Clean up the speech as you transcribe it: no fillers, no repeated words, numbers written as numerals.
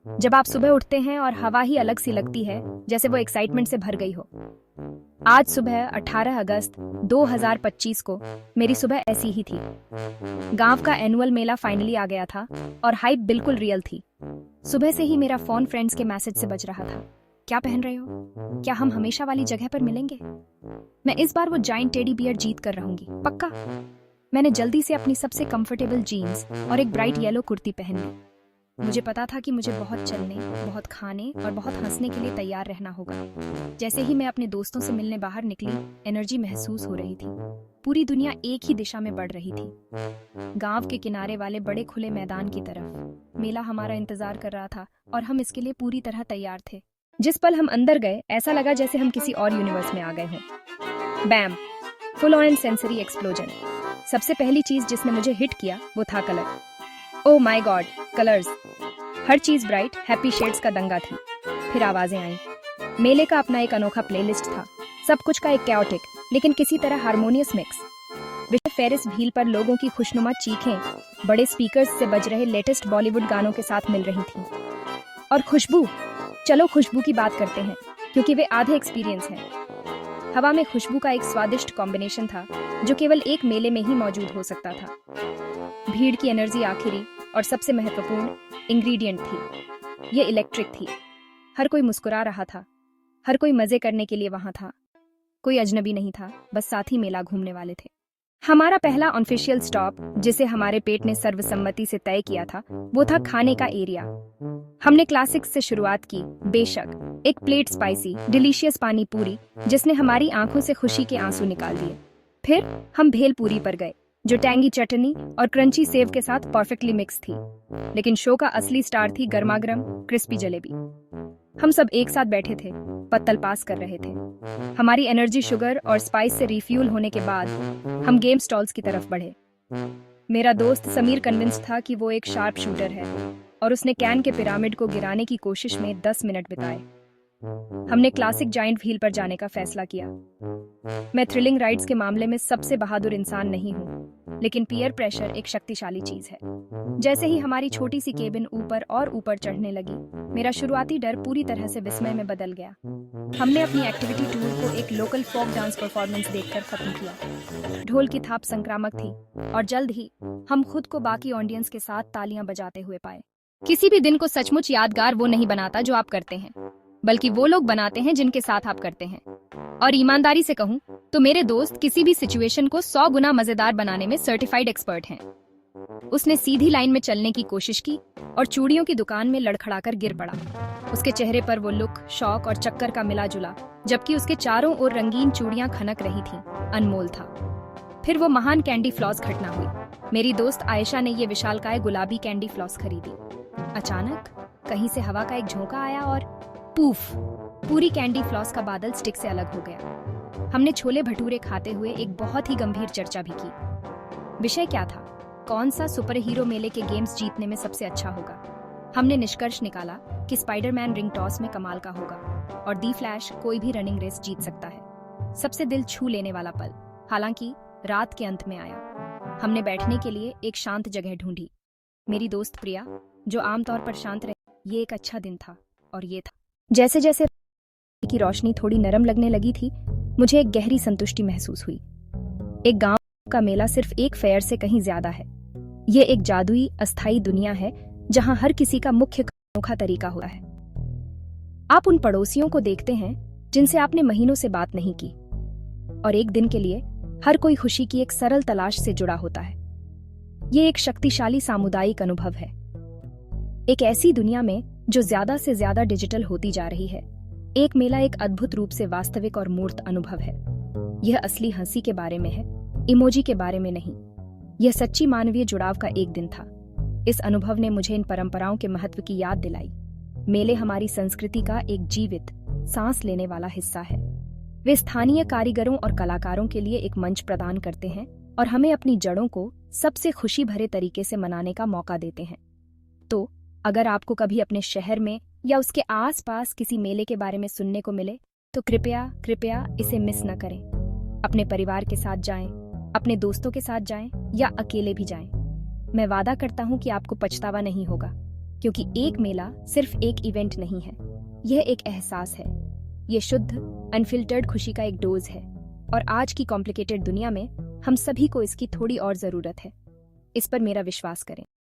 जब आप सुबह उठते हैं और हवा ही अलग सी लगती है, जैसे वो एक्साइटमेंट से भर गई हो। आज सुबह 18 अगस्त 2025 को मेरी सुबह ऐसी ही थी। गांव का एनुअल मेला फाइनली आ गया था और हाइप बिल्कुल रियल थी। सुबह से ही मेरा फोन फ्रेंड्स के मैसेज से बज रहा था। क्या पहन रहे हो? क्या हम हमेशा वाली जगह पर मिलेंगे? मैं इस बार वो जाइंट टेडी बियर जीत कर रहूंगी, पक्का। मैंने जल्दी से अपनी सबसे कंफर्टेबल जीन्स और एक ब्राइट येलो कुर्ती पहन ली। मुझे पता था कि मुझे बहुत चलने, बहुत खाने और बहुत हंसने के लिए तैयार रहना होगा। जैसे ही मैं अपने दोस्तों से मिलने बाहर निकली, एनर्जी महसूस हो रही थी। पूरी दुनिया एक ही दिशा में बढ़ रही थी, गांव के किनारे वाले बड़े खुले मैदान की तरफ। मेला हमारा इंतजार कर रहा था और हम इसके लिए पूरी तरह तैयार थे। जिस पल हम अंदर गए, ऐसा लगा जैसे हम किसी और यूनिवर्स में आ गए हों। Bam, full on sensory explosion. सबसे पहली चीज जिसने मुझे हिट किया वो था colour. Oh my god, colours! हर चीज ब्राइट, हैप्पी शेड्स का दंगा थी। फिर आवाजें आईं। मेले का अपना एक अनोखा प्लेलिस्ट था, सब कुछ का एक कैओटिक लेकिन किसी तरह हार्मोनियस मिक्स। विजय फेरिस व्हील पर लोगों की खुशनुमा चीखें बड़े स्पीकर्स से बज रहे लेटेस्ट बॉलीवुड गानों के साथ मिल रही थी। और खुशबू, चलो खुशबू की बात करते हैं, क्योंकि वे आधे एक्सपीरियंस हैं। हवा में खुशबू का एक स्वादिष्ट कॉम्बिनेशन था जो केवल एक मेले में ही मौजूद हो सकता था। भीड़ की एनर्जी आखिरी और सबसे महत्वपूर्ण इंग्रेडिएंट थी। ये इलेक्ट्रिक थी। हर कोई मुस्कुरा रहा था, हर कोई मजे करने के लिए वहां था। कोई अजनबी नहीं था, बस साथी मेला घूमने वाले थे। हमारा पहला ऑफिशियल स्टॉप, जिसे हमारे पेट ने सर्वसम्मति से तय किया था, वो था खाने का एरिया। हमने क्लासिक्स से शुरुआत की, बेशक एक प्लेट स्पाइसी डिलीशियस पानी पूरी जिसने हमारी आंखों से खुशी के आंसू निकाल दिए। फिर हम भेलपूरी पर गए, जो टैंगी चटनी और क्रंची सेव के साथ परफेक्टली मिक्स थी। लेकिन शो का असली स्टार थी गर्मागर्म क्रिस्पी जलेबी। हम सब एक साथ बैठे थे, पत्तल पास कर रहे थे। हमारी एनर्जी शुगर और स्पाइस से रिफ्यूल होने के बाद हम गेम स्टॉल्स की तरफ बढ़े। मेरा दोस्त समीर कन्विंस था कि वो एक शार्प शूटर है और उसने कैन के पिरामिड को गिराने की कोशिश में 10 मिनट बिताए। हमने क्लासिक जाइंट व्हील पर जाने का फैसला किया। मैं थ्रिलिंग राइड्स के मामले में सबसे बहादुर इंसान नहीं हूँ, लेकिन पीयर प्रेशर एक शक्तिशाली चीज है। जैसे ही हमारी छोटी सी केबिन ऊपर और ऊपर चढ़ने लगी, मेरा शुरुआती डर पूरी तरह से विस्मय में बदल गया। हमने अपनी एक्टिविटी टूर को एक लोकल फोक डांस परफॉर्मेंस देखकर खत्म किया। ढोल की थाप संक्रामक थी और जल्द ही हम खुद को बाकी ऑडियंस के साथ तालियां बजाते हुए पाए। किसी भी दिन को सचमुच यादगार वो नहीं बनाता जो आप करते हैं, बल्कि वो लोग बनाते हैं जिनके साथ आप करते हैं। और ईमानदारी से कहूं तो मेरे दोस्त किसी भी सिचुएशन को 100 गुना मजेदार बनाने में सर्टिफाइड एक्सपर्ट हैं। उसने सीधी लाइन में चलने की कोशिश की और चूड़ियों की दुकान में लड़खड़ाकर गिर पड़ा। उसके चेहरे पर वो लुक, शौक और चक्कर का मिला जुला, जबकि उसके चारों ओर रंगीन चूड़ियां खनक रही थीं, अनमोल था। फिर वो महान कैंडी फ्लॉस घटना हुई। मेरी दोस्त आयशा ने ये विशालकाय गुलाबी कैंडी फ्लॉस खरीदी। अचानक कहीं से हवा का एक झोंका आया और पूफ, पूरी कैंडी फ्लॉस का बादल स्टिक से अलग हो गया। हमने छोले भटूरे खाते हुए एक बहुत ही गंभीर चर्चा भी की। विषय क्या था? कौन सा सुपर हीरो मेले के गेम्स जीतने में सबसे अच्छा होगा। हमने निष्कर्ष निकाला कि स्पाइडरमैन रिंग टॉस में कमाल का होगा और दी फ्लैश कोई भी रनिंग रेस जीत सकता है। सबसे दिल छू लेने वाला पल हालांकि रात के अंत में आया। हमने बैठने के लिए एक शांत जगह ढूंढी। मेरी दोस्त प्रिया, जो आमतौर पर शांत रहे, ये एक अच्छा दिन था और ये था। जैसे जैसे की रोशनी थोड़ी नरम लगने लगी थी, मुझे एक गहरी संतुष्टि महसूस हुई। एक गांव का मेला सिर्फ एक फेयर से कहीं ज्यादा है। ये एक जादुई अस्थायी दुनिया है जहां हर किसी का मुख्य अनोखा तरीका होता है। आप उन पड़ोसियों को देखते हैं जिनसे आपने महीनों से बात नहीं की, और एक दिन के लिए हर कोई खुशी की एक सरल तलाश से जुड़ा होता है। ये एक शक्तिशाली सामुदायिक अनुभव है। एक ऐसी दुनिया में जो ज्यादा से ज्यादा डिजिटल होती जा रही है, एक मेला एक अद्भुत रूप से वास्तविक और मूर्त अनुभव है। यह असली हंसी के बारे में है, इमोजी के बारे में नहीं। यह सच्ची मानवीय जुड़ाव का एक दिन था। इस अनुभव ने मुझे इन परंपराओं के महत्व की याद दिलाई। मेले हमारी संस्कृति का एक जीवित, सांस लेने वाला हिस्सा है। वे स्थानीय कारीगरों और कलाकारों के लिए एक मंच प्रदान करते हैं और हमें अपनी जड़ों को सबसे खुशी भरे तरीके से मनाने का मौका देते हैं। तो अगर आपको कभी अपने शहर में या उसके आसपास किसी मेले के बारे में सुनने को मिले, तो कृपया कृपया इसे मिस न करें। अपने परिवार के साथ जाएं, अपने दोस्तों के साथ जाएं या अकेले भी जाएं। मैं वादा करता हूं कि आपको पछतावा नहीं होगा। क्योंकि एक मेला सिर्फ एक इवेंट नहीं है, यह एक एहसास है। यह शुद्ध, अनफिल्टर्ड खुशी का एक डोज है, और आज की कॉम्प्लिकेटेड दुनिया में हम सभी को इसकी थोड़ी और ज़रूरत है। इस पर मेरा विश्वास करें।